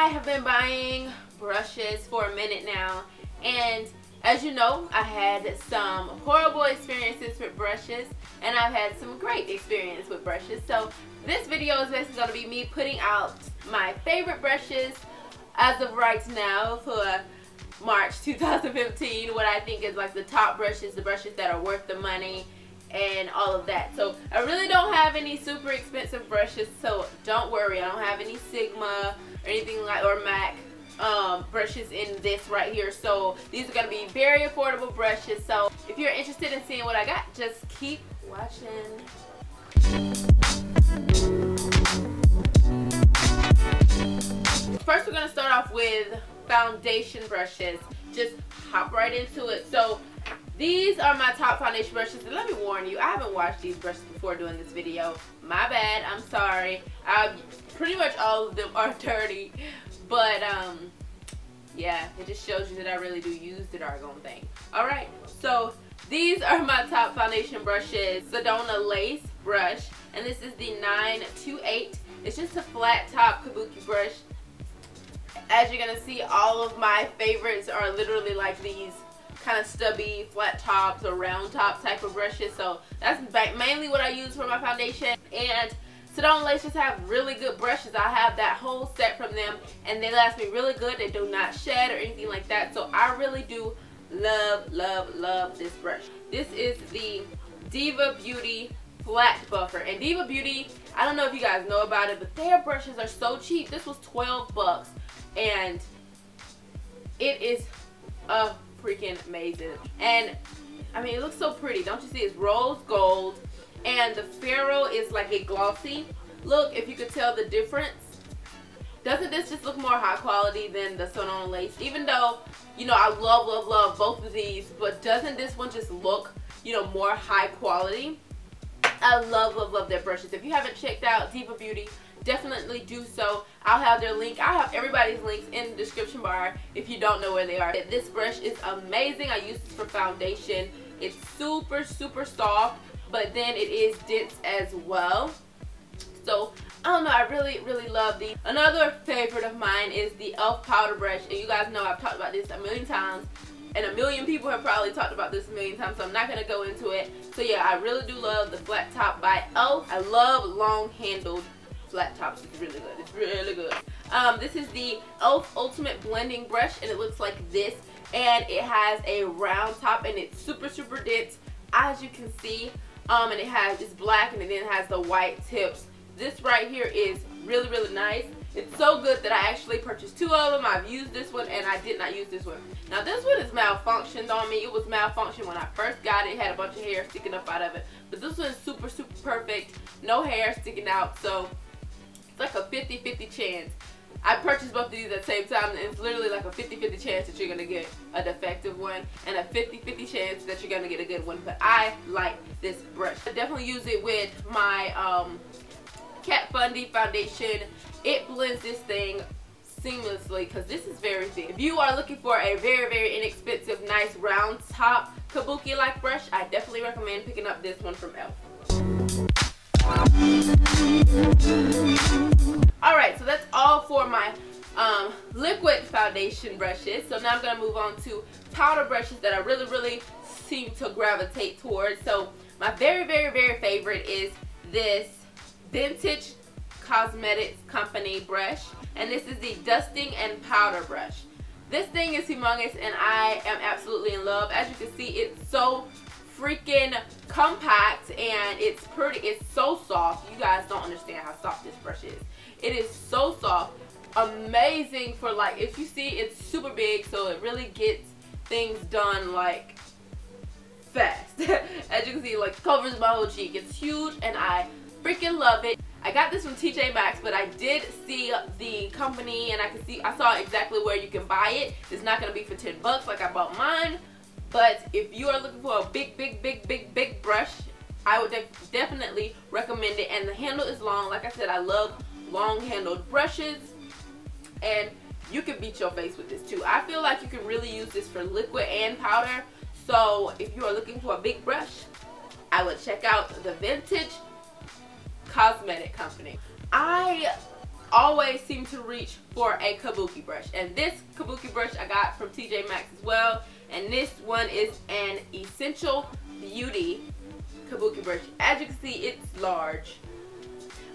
have been buying brushes for a minute now, and as you know, I had some horrible experiences with brushes and I've had some great experience with brushes. So this video is basically going to be me putting out my favorite brushes as of right now for March 2015, what I think is like the top brushes, the brushes that are worth the money and all of that. So I really don't have any super expensive brushes, so don't worry, I don't have any Sigma or anything like, or MAC brushes in this right here. So these are going to be very affordable brushes. So if you're interested in seeing what I got, just keep watching. First, we're going to start off with foundation brushes. Just hop right into it. So these are my top foundation brushes, and let me warn you, I haven't washed these brushes before doing this video. My bad, I'm sorry. Pretty much all of them are dirty, but yeah, it just shows you that I really do use the doggone thing. Alright, so these are my top foundation brushes. Sedona Lace brush, and this is the 928. It's just a flat top kabuki brush. As you're gonna see, all of my favorites are literally like these kind of stubby flat tops or round top type of brushes. So that's mainly what I use for my foundation. And Sedona Lace just have really good brushes. I have that whole set from them and they last me really good. They do not shed or anything like that. So I really do love, love, love this brush. This is the Diva Beauty flat buffer. And Diva Beauty, I don't know if you guys know about it, but their brushes are so cheap. This was 12 bucks and it is freaking amazing. And I mean, it looks so pretty, don't you see? It's rose gold and the ferrule is like a glossy look, if you could tell the difference. Doesn't this just look more high quality than the Sedona Lace? Even though, you know, I love, love, love both of these, but doesn't this one just look, you know, more high quality? I love, love, love their brushes. If you haven't checked out Diva Beauty, definitely do so. I'll have their link. I have everybody's links in the description bar if you don't know where they are. This brush is amazing. I use this for foundation. It's super, super soft, but then it is dense as well. So I don't know, I really, really love these. Another favorite of mine is the e.l.f. powder brush, and you guys know I've talked about this a million times, and a million people have probably talked about this a million times, so I'm not going to go into it. So yeah, I really do love the flat top by e.l.f. I love long handled flat tops. It's really good. It's really good. This is the e.l.f. Ultimate Blending Brush, and it looks like this, and it has a round top and it's super, super dense, as you can see. And it's black and it then has the white tips. This right here is really, really nice. It's so good that I actually purchased two of them. I've used this one and I did not use this one. Now this one is malfunctioned on me. It was malfunctioned when I first got it. It had a bunch of hair sticking up out of it. But this one is super, super perfect. No hair sticking out. So it's like a 50-50 chance. I purchased both of these at the same time, and it's literally like a 50-50 chance that you're going to get a defective one and a 50-50 chance that you're going to get a good one. But I like this brush. I definitely use it with my Kat Von D foundation. It blends this thing seamlessly because this is very thin. If you are looking for a very, very inexpensive, nice round top kabuki like brush, I definitely recommend picking up this one from e.l.f. Alright, so that's all for my liquid foundation brushes. So now I'm going to move on to powder brushes that I really, really seem to gravitate towards. So my very, very, very favorite is this Vintage Cosmetics Company brush, and this is the Dusting and Powder brush. This thing is humongous and I am absolutely in love. As you can see, it's so freaking compact and it's pretty. It's so soft. You guys don't understand how soft this brush is. It is so soft. Amazing for, like, if you see, it's super big, so it really gets things done like fast. As you can see, like, covers my whole cheek. It's huge and I freaking love it. I got this from TJ Maxx, but I did see the company and I saw exactly where you can buy it. It's not going to be for 10 bucks like I bought mine. But if you are looking for a big, big, big, big, big brush, I would definitely recommend it. And the handle is long. Like I said, I love long handled brushes. And you can beat your face with this too. I feel like you can really use this for liquid and powder. So if you are looking for a big brush, I would check out the Vintage Cosmetic Company. I always seem to reach for a kabuki brush. And this kabuki brush I got from TJ Maxx as well. And this one is an Essential Beauty kabuki brush. As you can see, it's large.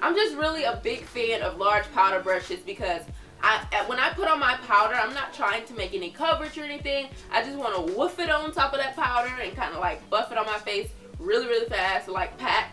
I'm just really a big fan of large powder brushes because when I put on my powder, I'm not trying to make any coverage or anything. I just want to woof it on top of that powder and kind of like buff it on my face really, really fast, like pat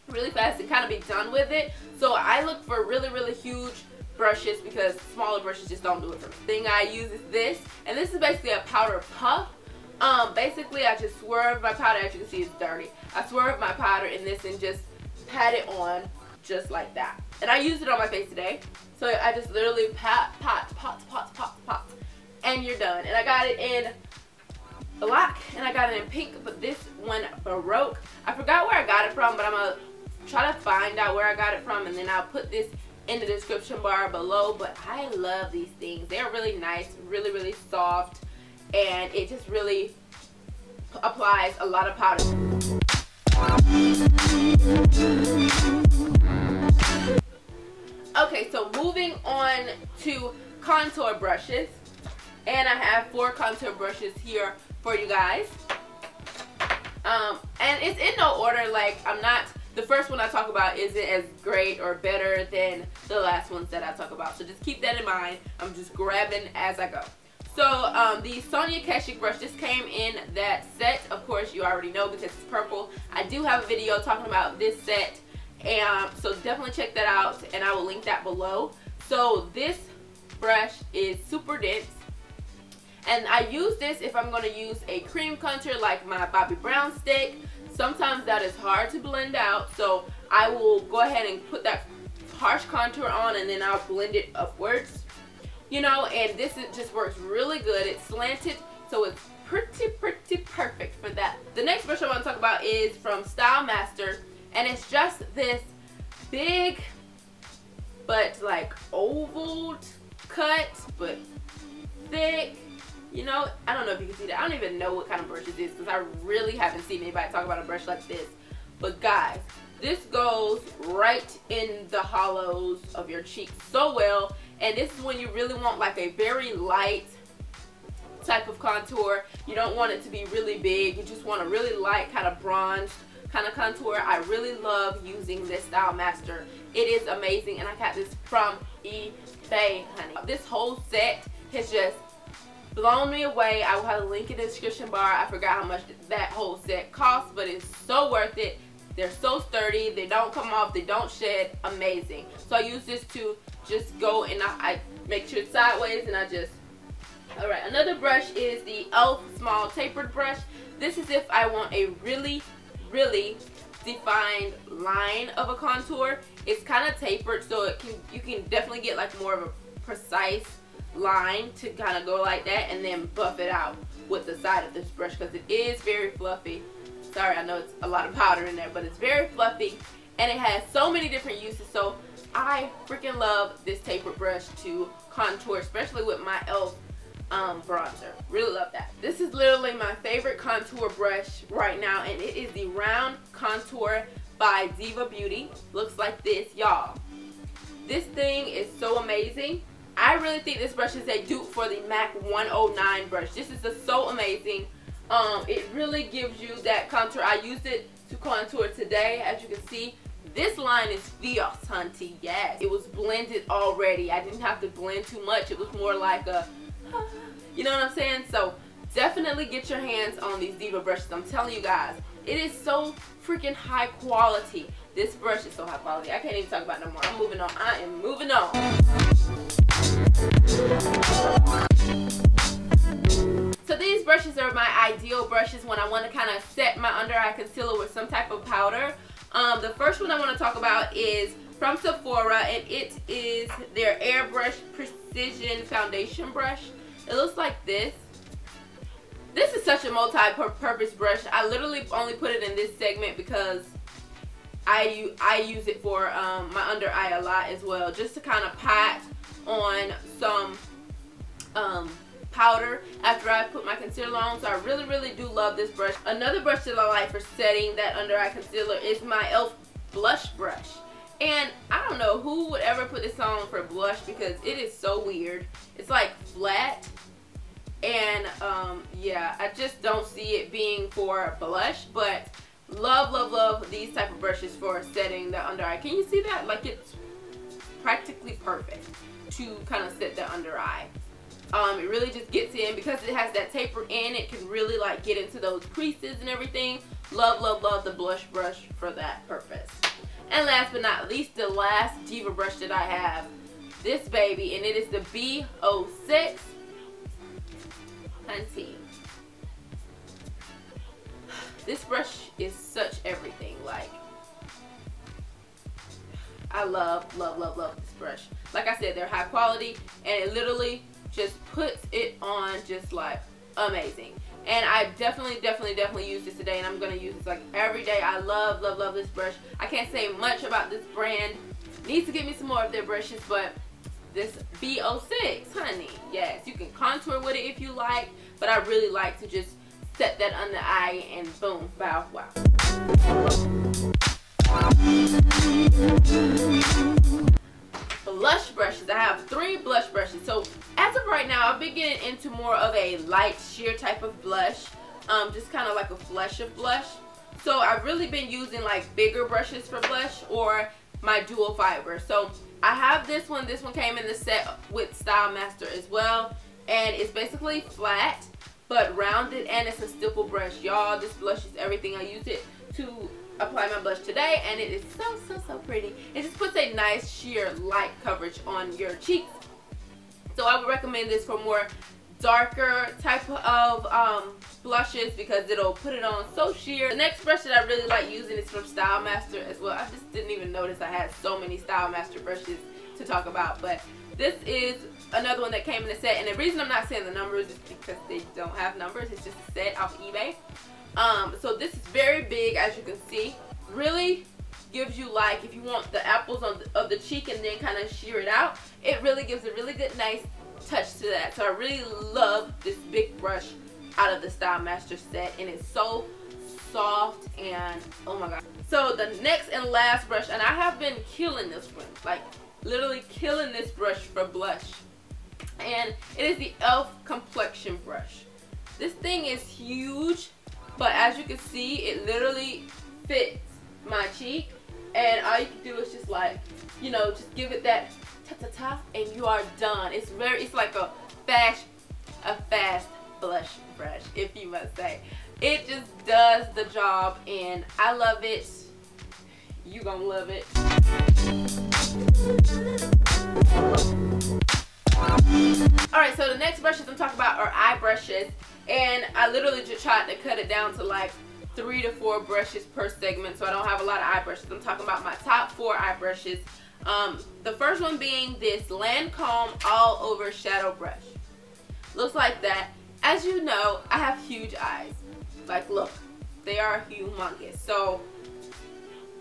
really fast and kind of be done with it. So I look for really, really huge brushes because smaller brushes just don't do it for me. The thing I use is this, and this is basically a powder puff. Basically I just swerve my powder. As you can see, it's dirty. I swerve my powder in this and just pat it on just like that. And I used it on my face today. So I just literally pat, and you're done. And I got it in black and I got it in pink, but this one Baroque. I forgot where I got it from, but I'm gonna try to find out where I got it from, and then I'll put this in the description bar below. But I love these things. They're really nice, really, really soft, and it just really applies a lot of powder. Okay, so moving on to contour brushes, and I have 4 contour brushes here for you guys. And it's in no order. Like, the first one I talk about isn't as great or better than the last ones that I talk about. So just keep that in mind. I'm just grabbing as I go. So the Sonia Kashuk brush just came in that set. Of course, you already know because it's purple. I do have a video talking about this set. And so definitely check that out, and I will link that below. So this brush is super dense, and I use this if I'm going to use a cream contour like my Bobbi Brown stick. Sometimes that is hard to blend out, so I will go ahead and put that harsh contour on, and then I'll blend it upwards, you know. And this just works really good. It's slanted, so it's pretty perfect for that. The next brush I want to talk about is from Style Master. And it's just this big, but like oval cut, but thick. You know, I don't know if you can see that. I don't even know what kind of brush it is because I really haven't seen anybody talk about a brush like this. But guys, this goes right in the hollows of your cheeks so well. And this is when you really want like a very light type of contour. You don't want it to be really big. You just want a really light kind of bronze kind of contour. I really love using this Style Master. It is amazing, and I got this from eBay, honey. This whole set has just blown me away. I will have a link in the description bar. I forgot how much that whole set costs, but it's so worth it. They're so sturdy. They don't come off. They don't shed. Amazing. So I use this to just go, and I make sure it's sideways, and I just... Alright, another brush is the e.l.f. small tapered brush. This is if I want a really defined line of a contour. It's kind of tapered, so you can definitely get like more of a precise line to kind of go like that, and then buff it out with the side of this brush because it is very fluffy. Sorry, I know it's a lot of powder in there, but it's very fluffy, and it has so many different uses. So I freaking love this tapered brush to contour, especially with my e.l.f. Bronzer. Really love that. This is literally my favorite contour brush right now, and it is the Round Contour by Diva Beauty. Looks like this, y'all. This thing is so amazing. I really think this brush is a dupe for the MAC 109 brush. This is just so amazing. It really gives you that contour. I used it to contour today. As you can see, this line is fierce, hunty. Yes, it was blended already. I didn't have to blend too much. It was more like a, you know what I'm saying? So definitely get your hands on these Diva brushes. I'm telling you guys, it is so freaking high quality. This brush is so high quality. I can't even talk about it no more. I'm moving on. I am moving on. So these brushes are my ideal brushes when I want to kind of set my under eye concealer with some type of powder. The first one I want to talk about is from Sephora, and it is their Airbrush Precision Foundation Brush. It looks like this. This is such a multi-purpose brush. I literally only put it in this segment because I use it for my under eye a lot as well, just to kind of pat on some powder after I put my concealer on. So I really do love this brush. Another brush that I like for setting that under eye concealer is my e.l.f. blush brush. And I don't know who would ever put this on for blush because it is so weird. It's like flat. And yeah, I just don't see it being for blush. But love, love, love these type of brushes for setting the under eye. Can you see that? Like, it's practically perfect to kind of set the under eye. It really just gets in because it has that taper in. It can really like get into those creases and everything. Love, love, love the blush brush for that purpose. And last but not least, the last Diva brush that I have, this baby, and it is the B06 Hunty. This brush is such everything. Like, I love, love, love, love this brush. Like I said, they're high quality, and it literally just puts it on just like amazing. And I definitely use this today, and I'm going to use this like every day. I love, love, love this brush. I can't say much about this brand. Needs to get me some more of their brushes, but this B06, honey, yes, you can contour with it if you like, but I really like to just set that under eye and boom, bow, wow. Blush brushes. I have 3 blush brushes. So as of right now, I've been getting into more of a light sheer type of blush, just kind of like a flush of blush. So I've really been using like bigger brushes for blush or my dual fiber. So I have this one. This one came in the set with Style Master as well, and it's basically flat but rounded, and it's a stipple brush. Y'all, this blush is everything. I use it to apply my blush today, and it is so pretty. It just puts a nice sheer light coverage on your cheeks. So I would recommend this for more darker type of blushes because it'll put it on so sheer. The next brush that I really like using is from Style Master as well. I just didn't even notice I had so many Style Master brushes to talk about, but this is another one that came in the set, and the reason I'm not saying the numbers is because they don't have numbers. It's just a set off eBay. So this is very big, as you can see. Really gives you, like, if you want the apples of the cheek and then kind of sheer it out, it really gives a really good, nice touch to that. So I really love this big brush out of the Style Master set, and it's so soft and oh my god. So the next and last brush, and I have been killing this one, like literally killing this brush for blush, and it is the e.l.f. complexion brush. This thing is huge, but as you can see, it literally fits my cheek, and all you can do is just like, you know, just give it that ta-ta-ta and you are done. It's like a fast blush brush, if you must say. It just does the job, and I love it. You gonna love it. Alright, so the next brushes I'm talking about are eye brushes, and I literally just tried to cut it down to like 3 to 4 brushes per segment, so I don't have a lot of eye brushes. I'm talking about my top 4 eye brushes. The first one being this Lancome All Over Shadow Brush. Looks like that. As you know, I have huge eyes. Like, look, they are humongous. So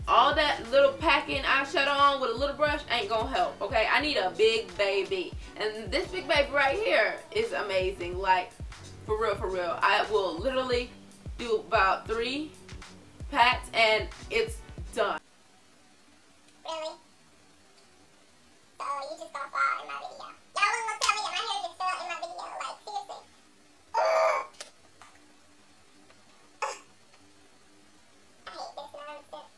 all that little packing eyeshadow on with a little brush ain't gonna help, okay? I need a big baby, and this big baby right here is amazing. Like, for real. I will literally do about 3 pats and it's done. Really? So you just gonna fall in my video? Y'all wanna tell me that my hair just fell in my video? Like, seriously? I hate this nonsense.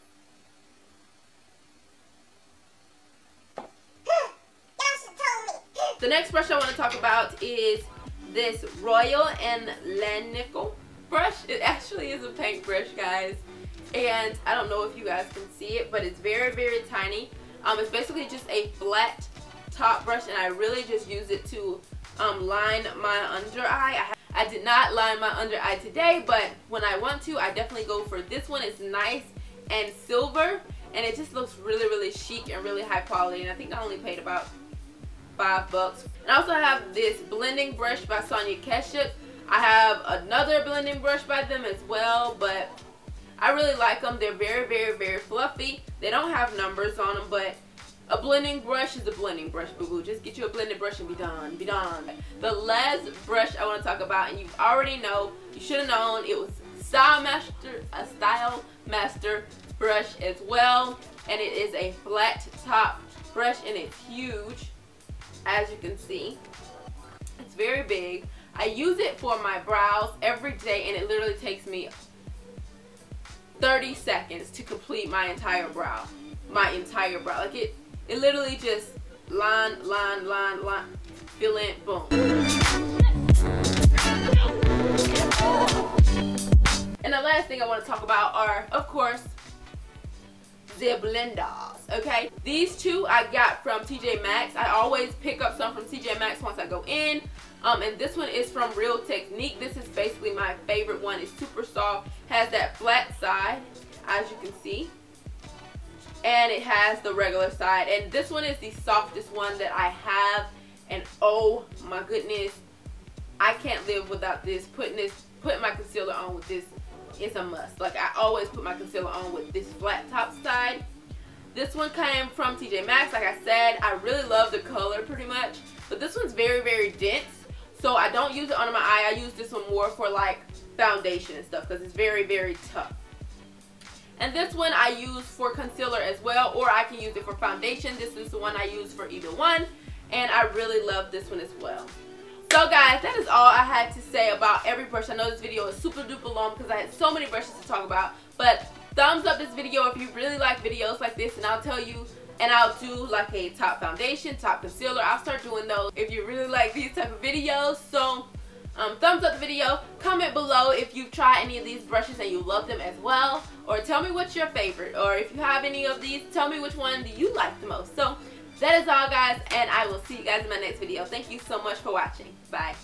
Y'all should told me. The next brush I want to talk about is this Royal and Lanico brush. It actually is a paint brush, guys, and I don't know if you guys can see it, but it's very tiny. It's basically just a flat top brush, and I really just use it to line my under eye. I did not line my under eye today, but when I want to, I definitely go for this one. It's nice and silver, and it just looks really chic and really high quality, and I think I only paid about $5. And I also have this blending brush by Sonia Kashuk. I have another blending brush by them as well, but I really like them. They're very fluffy. They don't have numbers on them, but a blending brush is a blending brush, boo-boo. Just get you a blending brush and be done. The last brush I want to talk about, and you already know, you should have known, it was Style Master brush as well, and it is a flat top brush and it's huge, as you can see. It's very big. I use it for my brows every day, and it literally takes me 30 seconds to complete my entire brow. Like it literally just line, fill in, boom. And the last thing I want to talk about are, of course, the blenders. Okay, these two I got from TJ Maxx. I always pick up some from TJ Maxx once I go in. And this one is from Real Technique. This is basically my favorite one. It's super soft, has that flat side, as you can see, and it has the regular side. And this one is the softest one that I have, and oh my goodness, I can't live without this. Putting my concealer on with this is a must. Like, I always put my concealer on with this flat top side. This one came from TJ Maxx. Like I said, I really love the color pretty much, but this one's very, very dense, so I don't use it under my eye. I use this one more for like foundation and stuff because it's very, very tough. And this one I use for concealer as well, or I can use it for foundation. This is the one I use for either one, and I really love this one as well. So guys, that is all I had to say about every brush. I know this video is super duper long because I had so many brushes to talk about, but thumbs up this video if you really like videos like this, and I'll tell you, and I'll do like a top foundation, top concealer. I'll start doing those if you really like these type of videos. So thumbs up the video, comment below if you've tried any of these brushes and you love them as well, or tell me what's your favorite, or if you have any of these, tell me which one do you like the most. So that is all guys, and I will see you guys in my next video. Thank you so much for watching. Bye.